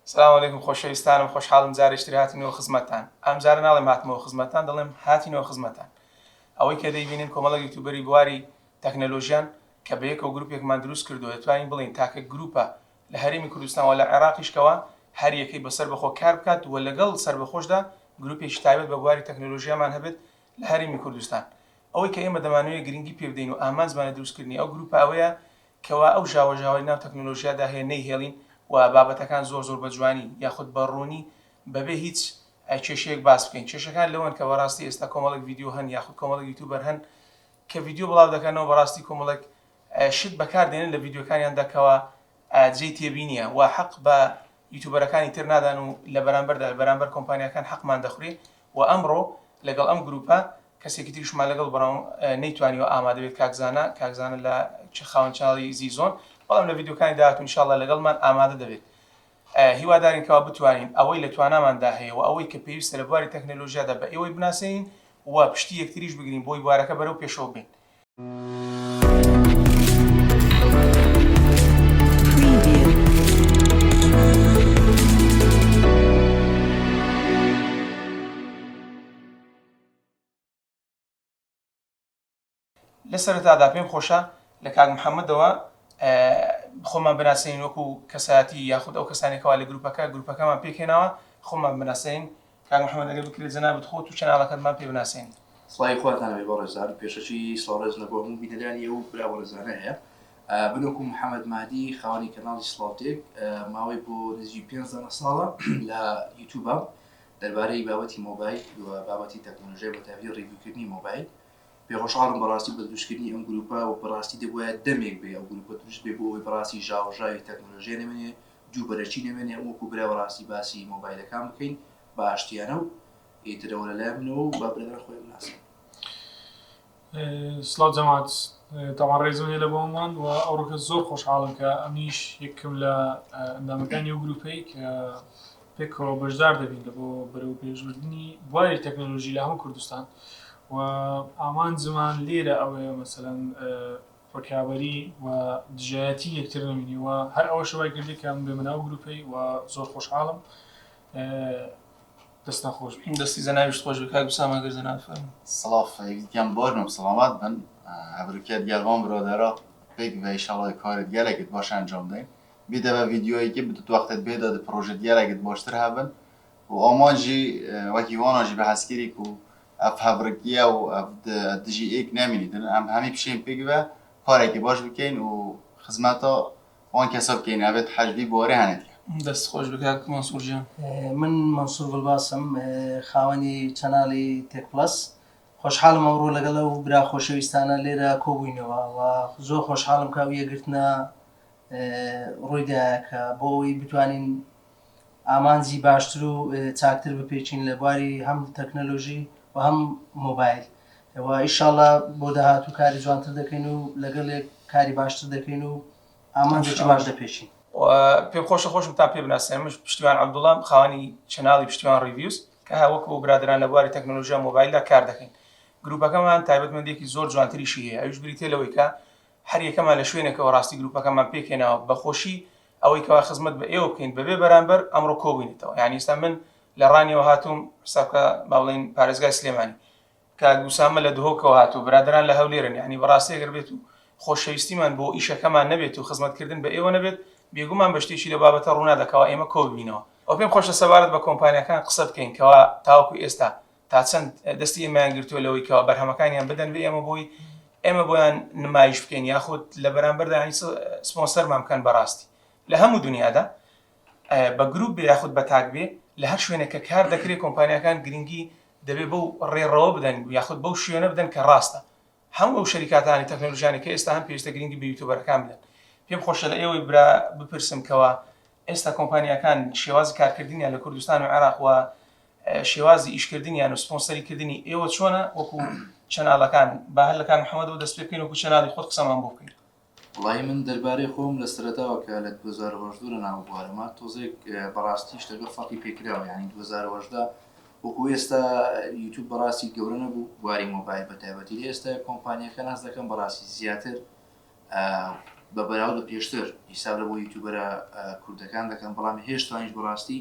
سلام علیکم خۆشەویستانم خۆشحاڵم جارێشتری هاتینەوە خزمەتتان ئەم جارە ناڵێم هاتمەوە خزمەتتان دەڵێم هاتینەوە خزمەتتان ئەوەی کە دەیبینین کۆمەڵە یوتیوبەری بواری تەکنەلۆژیان کە بە یەکەوە گروپێکمان دروست کردووە دەتوانین بڵین تاکە گروپە لە هەرێمی کوردستان و لە عێراقیشکەوە هەر یەکەی بەسەر بەخۆ کار بکات و لەگەڵ سربەخۆشدا گروپێکی تایبەت بە بواری تەکنەلۆژیامان هەبێت لە هەرێمی کوردستان ئەوەی کە ئێمە دەمانوێت گرنگی پێ بدەین و ئامانجمانە دروستکردنی ئەو گروپە ئەوەیە کەوا ئەو ژاوەژاوای ناو تەکنەلۆژیادا هەیە نەیهێڵین و بابەتەکان زۆر بە جوانی یاخود بەڕوونی بەبێ هیچ کێشەیەک باس بکەین. کێشەکان لەوەن کە بەڕاستی ئێستا کۆمەڵێک ڤیدیۆ هەن یاخود کۆمەڵێک یوتیوبەر هەن کە ڤیدیۆ بڵاو دەکەنەوە بەڕاستی کۆمەڵێک شت بەکاردێنن لە ڤیدیۆکانیان دەکەوە جێی تێبی نییە و حەق بە یوتیوبەرەکانی تر نادان و لە بەرامبەردا بەرامبەر کۆمپانیەکان حەقمان دەخورێ و ئەمڕۆ لەگەڵ ئەم گروپە کەسێکی تریشمان لەگەڵ بەڕام نەیتوانیوە ئامادە بێت کاکزانە لە خاوەن چاڵی زیزۆن بەڵام لە ڤیدیۆکانی داهاتوو ئینشاڵڵا لەگەڵمان ئامادە دەبێت. هیوادارین کەوا بتوانین ئەوەی لە تواناماندا هەیە و ئەوەی کە پێویستە لە بواری تەکنەلۆژیادا بە ئێوەی بناسەین و پشتی یەکتریش بگرین بۆی بوارەکە بەرەو پێشەوە بین. لە سەرەتادا پێم خۆشە لە کاک محەممەدەوە خۆمان بناسەین وەکو کەسایەتی یاخود ئەو کەسانێکەوە لە گروپەکەمان پێکێناوە خۆمان بناسەین. کاک محەممەد ئەگەر بکرێت جەنابەت خۆت و چەناڵەکەتمان پێ بناسەین. سڵای خۆتانەوەی بۆ ڕێزار پێشەکی سڵاوڕێز لە بۆ هەموو بینەرانی ئەو براوە ڕێزانە هەیە. بنووکو محەممەد مادی خاوەنی کەناڵی سڵاوتێک ماوەی بۆ نزیک 5 ساڵە لە یوتیوبە دەربارەی بابەتی مۆبایل و بابەتی تەکنۆلۆژیا بە تایبەتی ڕیڤیوکردنی مۆبایل پێخۆشحاڵم بەڕاستی بە دروستکردنی ئەم گروپە و بەڕاستی دەبووە دەمێک بێ ئەو گروپە دروست بێ بۆ ئەوەی بەڕاستی ژاوەژاوی تەکنۆلۆژیا نەمێنێ جوبەرەچی نەمێنێ وەکو برا بەڕاستی باسی مۆبایلەکان بکەین بە ئاشتیانە و ئیترەوە لەلایەن منەوە و با برادر خۆی بناسن. سڵاو جەماعەت تاوان ڕێزم هەیە لە بۆمان و ئەو ڕۆکە زۆر خۆشحاڵم کە ئەمیش یەکم لە ئەندامەکانی ئەو گروپەی کە پێکەوە بەشدار دەبین لە بۆ بەرەو پێشبردننی بواری تەکنۆلۆژی لە هەموو کوردستان و ئامانجمان لێرە ئەوەیە مەسەلەن ڕکابەری و دژایەتی یەکتر نەبینی و هەر ئەوە شەوای کردی کە بێ مناو گروپەی و زۆر خۆشحاڵم. دەستان خۆش دەستی زەناویشت خۆش بکات بسامەگەر زەناو فەرموو. سڵاو یەکیان بۆرنم سڵامات بن هەبروکێت گەلوان برۆدەرە پێک بە ئیشەڵای کارت گەلێکت باش ئەنجام دەین بیدە بە ڤیدیۆیەکی بتوت وەختت بێدا پرۆژێت گەلێکت باشتر هەبن و ئامانجی وەکی واناژی بە هەسکیریک و ئەف هەبرکیە و دژی ئێک نامینیدن ئەم هەمی پشین پێک بە کارێکی باش بکەین و خزمەتە وان کەسە بکەین ئەبێت حەجبی بۆرە هەنێت. دەست خۆش بکات مەنسوور جان. من مەنسوور گوڵباسم خاوەنی چەناڵی تێک پلەس خۆشحاڵم ئەمڕۆ لەگەڵ ئەو برا خۆشەویستانە لێرە کۆبووینەوە و زۆر خۆشحاڵم کە یەگرتنە ڕوویدایە کە بۆ ئەوی بتوانین ئامانجی باشتر و چاکتر بپێچین لە بواری هەم تەکنەلۆژی و هەم مۆبایل و ئیشاڵڵا بۆ داهاتوو کاری جوانتر دەکەین و لەگەڵێک کاری باشتر دەکەین و ئامانجێکی باش دەپێچین. پێم خۆشە خۆشم تا پێ بناسێن مش پشتیوان عەبدوڵڵام خاوەنی چەناڵی پشتیوان ڕیڤیوز کە هاوەکو برادران لە بواری تەکنۆلۆژیا مۆبایلدا کار دەکەین. گروپەکەمان تایبەتمەندێکی زۆر جوانتریشی هەیە ئەوش بریتێ لەوەی کە هەر یەکەمان لە شوێنێکەوە ڕاستی گروپەکەمان پێکێناوە بەخۆشی ئەوەی کەوا خزمەت بە ئێوە بکەین بەبێ بەرامبەر ئەمڕۆ کۆبووینێتەوە یعنی ئێستا من لە ڕانیەوە هاتووم حسابکە با بڵێن پارێزگای سلێمانی کە گوسامە لە دهۆکەوە هاتوو برادران لە هەولێرن یعنی بەڕاستی ئەگەر بێت و خۆشەویستیمان بۆ ئیشەکەمان نەبێت و خزمەتکردن بە ئێوە نەبێت بێگومان بە شتێکی لە بابەتە ڕوونا دەکەوە ئێمە کۆبینەوە. ئەو پێم خۆشە سەبارەت بە کۆمپانیەکان قسە بکەین کەوا تاوەکو ئێستا تا چەند دەستی ئێمەیان گرتووە لەوەی کەوا بەرهەمەکانیان بدەن بێ ئێمە بۆیان نمایش بکەین یاخود لە بەرامبەردا سپۆنسەرمان بکەن بەڕاستی لە هەموو دنیادا بە گروپ بێ یاخود بە تاک بێ لە هەر شوێنێک کە کار دەکرێت کۆمپانیەکان گرنگی دەبێت بەو ڕێڕەوە بدەن یاخود بەو شوێنە بدەن کە ڕاستە هەموو ئەو شەریکاتانی تەکنۆلۆژیانی کە ئێستا هەم پێویستە گرنگی بە یوتیوبەرەکان بدەن. پێم خۆشە لە ئێوەی برا بپرسم کەوا ئێستا کۆمپانیەکان شێوازی کارکردنیان لە کوردستان و عێراق و شێوازی ئیشکردنیان و سپۆنسەریکردنی ئێوە چۆنە وەکو چەناڵەکان با هەر لە کاک محەممەدەوە دەست پێ بکەین وەکو چەناڵی خۆت قسەمان بۆ بکەین. وڵای من دەربارەی خۆم لە سەرەتاوە کە لە 2012 لە ناو بوارەما تۆزێک بەڕاستی شتەکە فەڵی پێکراوە یعنی 2012 وەکو ئێستا یوتیوب بەڕاستی گەورە نەبوو بواری مۆبایل بە تایبەتی ئێستا کۆمپانیەکە ناز دەکەن بەڕاستی زیاتر بە بەراورد بە پێشتر حیساب لە بۆ یوتیوبەرە کوردەکان دەکەن بەڵام هێشتانیش بەڕاستی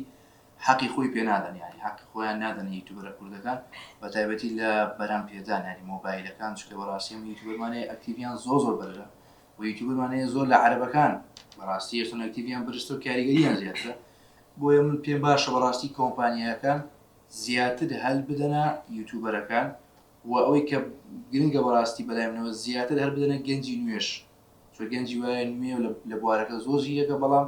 حەقی خۆی پێ نادەن ینی حەقی خۆیان نادەن یوتیوبەرە کوردەکان بە تایبەتی لە بەرام پێدان ینی مۆبایلەکان چکە بەڕاستی یوتیوبەرمانەیە ئەکتیڤیان زۆر بەرە و یوتیوبەرمانەیە زۆر لە عەرەبەکان بەڕاستی هێشتا ئەکتیڤیان بەرزتر و کاریگەریان زیاترە بۆیە من پێم باشە بەڕاستی کۆمپانیاکان زیاتر هەل بدەنە یوتیوبەرەکان و ئەوەی کە گرنگە بەڕاستی بەلای منەوە زیاتر هەر بدەنە گەنجی نوێش چۆ گەنجی وایە نوێ لە بوارەکە زۆری یەکە بەڵام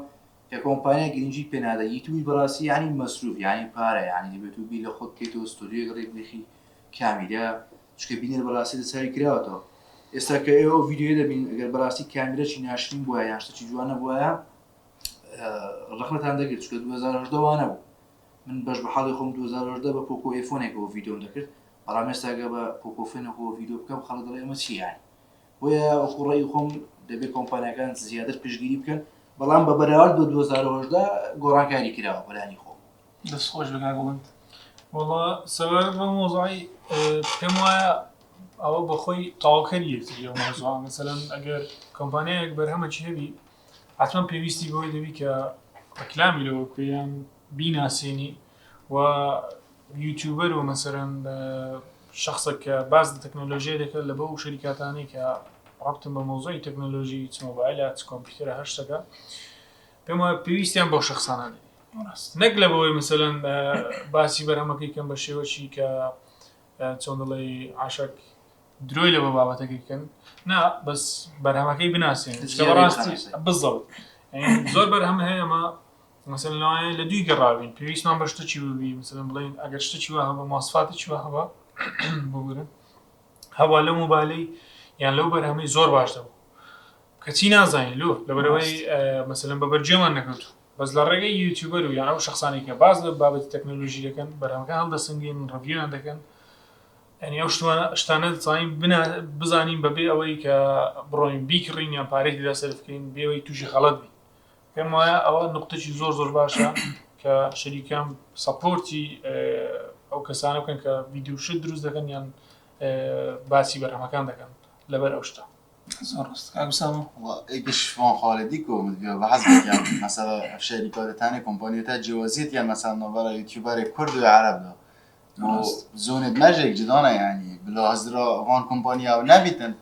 کە کۆمپانیا گرنگی پێنادە یوتیوبی بەڕاستی ینی مەسروف ینی پارە ینی دەبێت و بی لە خۆت بکەیتەوە ستۆریۆیەک ڕێکبێخی کامیرە چکە بینێت بەڕاستی لەسەری کراوەتەوە ئێستا کە ئێوە ڤیدیۆی دەبین ئەگەر بەڕاستی کامیرەی ناشرین بووە یان شتێکی جوانە بووایە ڕەخنەتان دەگرێت چکە 2010 وانە بوو من بەش بە حاڵی خۆم 2010 بە پۆکۆ ئایفۆنێکەوە ڤیدیۆم دەکرد بەڵام ئێستاگە بە پۆکۆفێنەکەوە ڤیدیۆ بکەم خەڵک دەڵێ ئەمە چی یانی بۆیە ڕێی خۆم دەبێت کۆمپانیەکان زیاتر پشتگیری بکەن بەڵام بە بەراورد بە 2010 گۆڕانکاری کراوە بەلانی خۆم دەست خۆش بگاگوڵند وڵا سەبەر بە مۆزای پێم وایە ئەوە بەخۆی تاواکەری یەکتری مۆزوع مەسەلەن ئەگەر کۆمپانیایەک بەرهەمەکی هەبی حتمما پێویستی بۆی دەبی کە ڕەکلامی لەوە بکەیان بیناسیێنی و یوتیوبەر و مەسەرەن شخصێک کە باز لە تەکنۆلۆژیە دەکات لە بەو شەریکاتانەی کە ڕابطن بە مۆزۆی تەکنۆلۆژی چ مۆبایلە چ کۆمپیوتەرە هەر شتەکە پێم وایە پێویستیان بۆ شخصانە نەک لە بەوەی مەسەلەن باسی بەرهەمەکەی کەم بە شێوەشی کە چۆن دەڵێ عاشق درۆی لە بە بابەتەکەیکەن نا بەس بەرهەمەکەی بناسیێن ڕاستی بزەوت زۆر بەرهەم هەیە ئەمە مەسەلەن لەوانەیە لە دوی گەڕاوین پێویستمان بە شتێکی ببی مەسەلەن بڵێن ئەگەر شتێکی وا هەبە مواصفاتێکی وا هەبە بگورن هەوا لەو مۆبایلەی یان لەو بەرهەمەی زۆر باش دەبوو کەچی نازانین لۆ لەبەرەوەی مەسەلەن بە بەرجێمان نەکەوتو بەس لە ڕێگەی یوتیوبەر و یان ئەو شخصانی کە باز لە بابەتی تەکنۆلۆژی دەکەن بەرهەمەکان هەڵدەسەنگێن ڕڤیۆیان دەکەن ئەنی ئەو شتانە دەزانین بزانین بەبێ ئەوەی کە بڕۆین بیکڕین یان پارەی تێدا سەرف بکەین بێەوەی تووشی خەڵەت بی پێم وایە ئەوە نقطەی زۆر باشە کە شەریکان سەپۆرتی ئەو کەسانە بکەن کە ڤیدیۆشت دروست دەکەن یان باسی بەرهەمەکان دەکەن لەبەر ئەو شتە زۆر ڕاست کاگوساڵ ايش فون خالدي كوم بحسب يعني مثلا شركات ثانيه كومبانيات جوازيت يعني مثلا نوبلا يوتيوبر كرد وعرب ده زون دمجك جدانا يعني بلا هزرا وان كومبانيا ونبيتن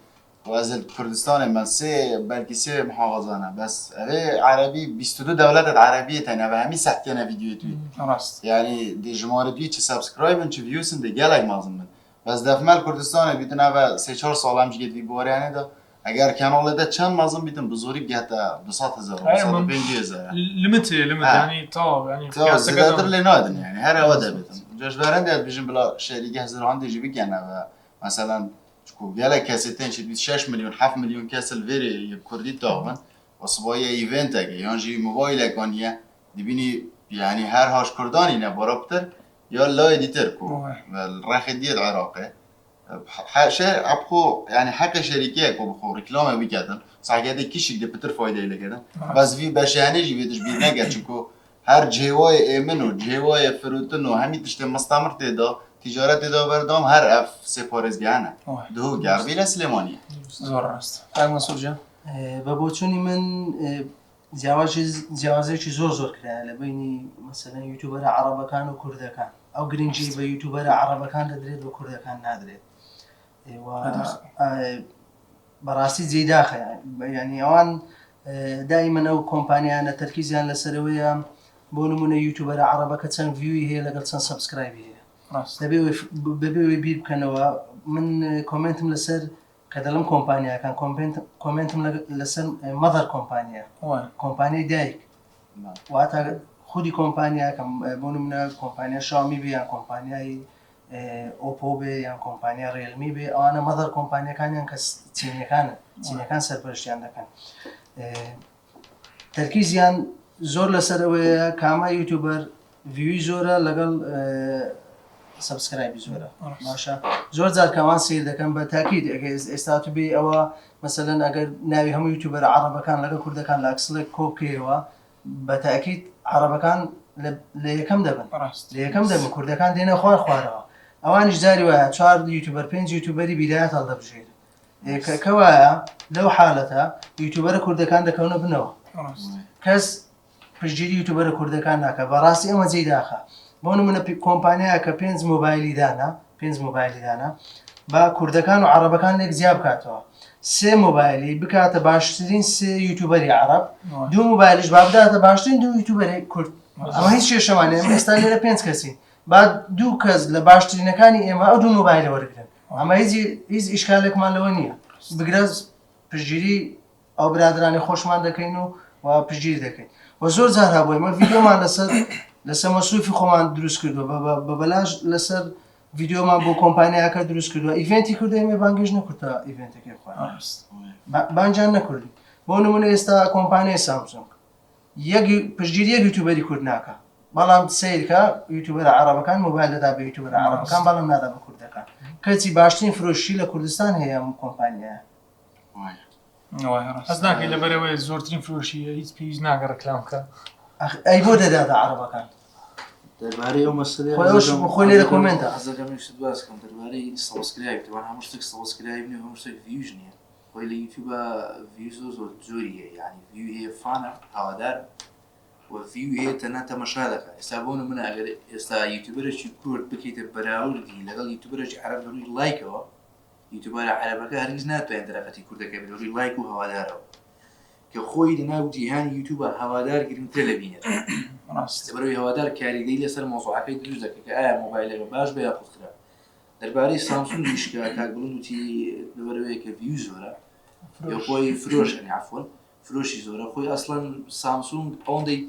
وازل كردستان من سه بلكي سه محافظانه بس اوي عربي 22 دولت عربيه تاني همي سحتينا فيديو توي ڕاست يعني دي جمهور دي تش سبسكرايب تش فيوسن دي جالك مازن بس دفمال كردستان بيتن اول 3-4 سال هم جديد بيبوريانه ده اگر کانالده چند مازن بیتن بزرگی گهتا 200,000 250,000 لیمیت یعنی تا یعنی تا زیادتر لنادن يعني هر اوده بیتن جوش برند یاد بیشن بلا شریکه هزاران دیجی بگنه و مثلا چکو گله کسیتن شد 6 میلیون 7 میلیون کسل وری کردی تاون واسبای ایونت اگه یانجی موبایل اگانیه دیبینی يعني هر هاش كرداني نباربتر يا لا اديتر كو والراخ ديال عراقي شيء ابخو يعني حق شركه كو بخو ريكلام بيكدن صح كده كيشك دي بتر فايده اللي كده بس في بشانه جيبتش بينجا چونكو هر جواي امن و جواي فروتن و همي تشت مستمر تدا تجارت تدا بردام هر اف سپارز گانه دو گربیل سلیمانی زۆر ڕاست ئای مەسوود جان بە بۆچوونی من جیاوازێکی زۆر کرایە لە بینی مەسەلەن یوتیوبەرە عەرەبەکان و کوردەکان ئەو گرنگی بە یوتیوبەرە عەرەبەکان دەدرێت بە کوردەکان نادرێت بەڕاستی جێداخە یعنی ئەوان دائیمەن ئەو کۆمپانیانە تەرکیزیان لەسەرەوەیە بۆ نمونە یوتیوبەرە عەرەبەکە چەند ڤیوی هەیە لەگەڵ چەند سەبسکرایبی هەیە بەبێ بیر بکەنەوە من کۆمنتم لەسەر کە دەڵم کۆمپانیاکان کۆمنتم لەسەر مەدەر کۆمپانیای دایک واتە خودی کۆمپانیاکەم بۆ نمونە کۆمپانیا شامی بێ یان کۆمپانیای ئۆپۆ بێ یان کۆمپانیا ڕێلمی بێ ئەوانە مەدەر کۆمپانیەکانیان کە چینەکان سەرپەرشتیان دەکەن تەرکیزیان زۆر لەسەرەوەیە کامە یوتیوبەر ڤیوی زۆرە لەگەڵ سبسکرایبی زۆرە باشە زۆر جار کەوان سیر دەکەن بە تاکید ئێستا تو بێ ئەوە مەسەلەن ئەگەر ناوی هەموو یوتیوبەرە عەرەبەکان لەگەڵ کوردەکان لە ئەکسڵێک کۆبکەوە بە تاکید عەرەبەکان لە یەکەم دەبن کوردەکان دێنە خوارەوە ئەوانیش جاری وایە 4 یوتیوبەر 5 یوتیوبەری بیدایەت هەڵدەبژێت کەوایە لەو حالەتە یوتیوبەرە کوردەکان دەکەونە بنەوە کەس پشتگیری یوتیوبەرە کوردەکان ناکە بەڕاستی ئەمە جێی داخە بۆ نمونە کۆمپانیایە کە 5 مۆبایلی دانا با کوردەکان و عەرەبەکان لێک زیاب بکاتەوە 3 مۆبایلی بکاتە باشترین 3 یوتیوبەری عەرەب 2 مۆبایلیش با بداتە باشترین 2 یوتیوبەری کورد ئەمە هیچ کێشەمانێ ئێمە ئێستا لێرە 5 کەسین با 2 کەس لە باشترینەکانی ئێمە ئەو 2 مۆبایلە وەرگرن ئەمە هیچ ئیشکالێکمان لەوە نییە بگرە پشتگیری ئەو برادرانی خۆشمان دەکەین و پشتگیری دەکەین و زۆر جار هەبووە ئێمە ڤیدیۆمان لەسەر مەسروفی خۆمان دروست کردووە بە بەلاش لەسەر ڤیدیۆمان بۆ کۆمپانیاکە دروست کردووە ئیڤێنتی کردو ئێمە بانگێژ نەکردە ئیڤێنتەکەی خۆیان بانجان نەکردی بۆ نمونە ئێستا کۆمپانیای سامسونگ پشتگیری یەک یوتیوبەری کورد ناکە بەڵام سیرکە یوتیوبەرە عەرەبەکان مۆبایل دەدا بە یوتیوبەرە عەرەبەکان بەڵام نادا بە کوردەکان کەچی باشترین فرۆشی لە کوردستان هەیە ئەم کۆمپانیایە هەست ناکەی لەبەرەوەی زۆرترین فرۆشیە هیچ پێویست ناکە ڕکلام بکە ئەی بۆ دەداتە عەرەبەکان دەربارەی ئەو مەسلەی خۆی لێرە کۆمنتە حەزەکەم شت باس بکەم دەربارەی سەبسکرایب توان هەموو شتێک سەبسکرایب نیە هەموو شتێک ڤیوژ نییە خۆی لە یوتیوبە ڤیوز زۆر جۆری هەیە یعنی ڤیو هەیە فانە هاوادار و ڤیو هەیە تەنها تەماشا دەکات ئێستا بۆ نمونە ئەگەر ئێستا یوتیوبەرێکی کورد بکەیتە بەراوردی لەگەڵ یوتیوبەرێکی عەرەب بەڕووی لایکەوە یوتیوبەرە عەرەبەکە هەرگیز ناتوانێت دەرەقەتی کوردەکەی بێت بەڕووی لایک و هەوادارەوە کە خۆی لەناو جیهانی یوتیوبە هەوادار گرنگتر لەبینێت بەڕووی هەوادار کاریگەی لەسەر مۆزوعەکەی دروست دەکەێت کە ئایا مۆبایلەکە باش بە یا قوترە دەربارەی سامسونگیش کە کاک بڵند وتی لەبەرەوەی کە ڤیو زۆرە یا خۆی فرۆشنی عەفوەن فرۆشی زۆرە خۆی ئەسڵەن سامسونگ ئەوەندەی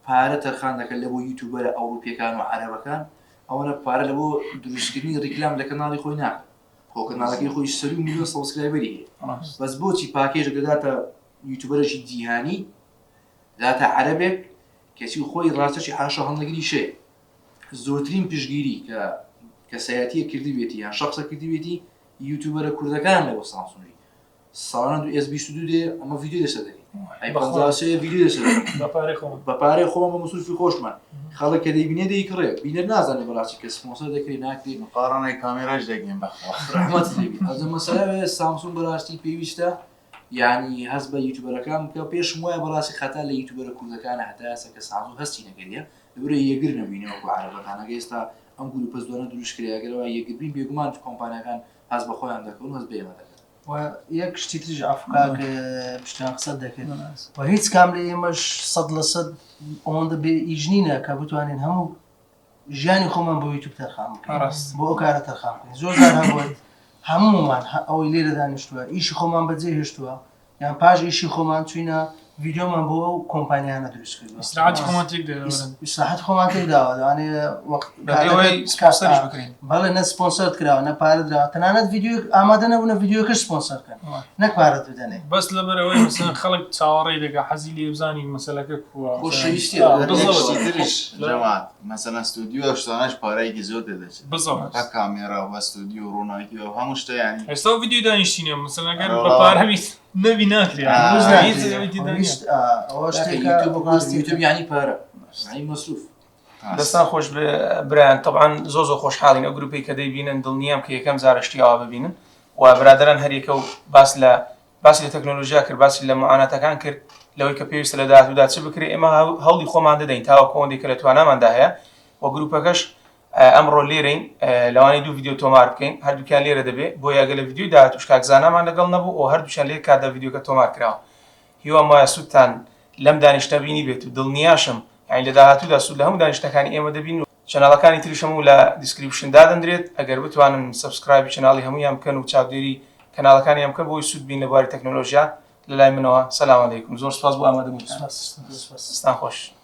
پارە تەرخان دەکەن لە بۆ یوتیوبەرە ئەوروپیەکان و عەرەبەکان ئەوەنە پارە لە بۆ دروستکردنی ڕیکلام لە کەناڵی خۆی ناکەن خۆ کەناڵەکەی خۆی 100 میلیۆن سەبسکرایبەری هەیە بەس بۆچی پاکێژ دەداتە یوتیوبەرێکی جیهانی دەداتە عەرەبێک کەسی خۆی ڕاستەکی حاشا هەڵنەگری شێ زۆرترین پشتگیری کە سەیاتیە کردی بێتی یان شەخصە کردی بێتی یوتیوبەرە کوردەکان لەبۆ سامسونگی ساڵانە S22 دێ ئەمە ڤیدیۆ دەسەر دەکەین ئەی 53 ڤیدیۆ دەسەر بە پارەی خۆمان بە مەسروفی خۆشمان خەڵک کە دەیبینێ دەیکڕێ بینەر نازانێ بەڕاستی کە سپۆنسەر دەکرێت ناکرێت مقارنەی کامێراش دەگەین بەخوا ڕەحمەت لێبی ئەزە مەسەلە سامسونگ بەڕاستی پێویستە یعنی هەست بە یوتیوبەرەکان کە پێشم وایە بەڕاستی خەتا لە یوتیوبەرە کوردەکانە هەتا ئێستا کە سامسونگ هەستی نەکردیە لەبەرە یەکگر نەبینەوەکو عەرەبەکانەکە ئێستا ئەم گروپە زۆرە دروست کرێ ئەگەرەوە یەکگربین بێگومان کۆمپانیەکان هەست بە خۆیان دەکەون هەست بە ئێمە دەکەن یەک شتی ترش ئەفکاک پشتیان قسەت دەکرد و هیچ کام لە ئێمەش 100% ئەوەندە بێ ئیژنینە کە بتوانین هەموو ژیانی خۆمان بۆ یوتیوب تەرخان بکەین بۆ ئەو کارە تەرخان بکەین زۆر جار هەبووە هەموومان ئەوەی لێرە دانیشتووە ئیشی خۆمان بەجێ هێشتووە یان پاش ئیشی خۆمان چوینە ڤیدیۆمان بۆ ئەو کۆمپانیانە دروست کردووە ئیسراحەت خۆمان تێک داوە دەوانێت بەڵێ نە سپۆنسەرت کراوە نە پارە درراوە تەنانەت ڤیدیۆ ئامادە نەبوونە ڤیدیۆکەش سپۆنسەرکەن نەک پارەت بدەنێ بەس لەبەرەوەی مەسەڵەن خەڵک چاوەڕێی دەکا حەزی لێ بزانی مەسەلەکە کووە تریش جەماعەت مەسەلەن ستودیۆ شتانەش پارەیەکی زۆر دەدەچێت بزەوە کامێرا و ستودیۆ ڕووناکی و هەموو شتە یانی ئێستا ڤیدیۆ دانیشتینە مەسەڵەن ئەگەر بە پارە بیت نەبی ناکرێت یوتیوب یعنی پارە یعنی مەسروف دەستان خۆش برایان طبعاً زۆر خۆشحاڵین ئەو گروپی کە دەیبینن دڵنیام کە یەکەم زارشتیاوە ببینن و برادران هەریەکە و باسی لە تەکنۆلۆژیا کرد باسی لە معاناتەکان کرد لەوەی کە پێویستە لە داهاتوودا چ بکرێت ئێمە هەوڵی خۆمان دەدەین تاوەکو ئەوەندەی کە لە تواناماندا هەیە و گروپەکەش ئەمڕۆ لێرەین لەوانەیە 2 ڤیدیۆ تۆمار بکەین هەردووکیان لێرە دەبێت بۆ یاگە لە ڤیدیۆی داهاتووش کاکزانامان لەگەڵ نەبوو و هەردووشیان لێ کادا ڤیدیۆکە تۆمار کراوە هیوام وایە سوودتان لەم دانیشتە بینی بێت و دڵنیاشم یعنی لە داهاتوودا سوود لە هەموو دانیشتەکانی ئێمە دەبین و چەناڵەکانی تریش هەموو لە دیسکریپشندا دەندرێت ئەگەر بتوانن سەبسکرایبی چەناڵی هەموویان بکەن و چاودێری کەناڵەکانیان بکەن بۆی سوود بین لە بواری تەکنۆلۆژیا لە لای منەوە سەلام عەلەیکوم زۆر سوپاس بۆ ئامادەبوونتان ستان خۆش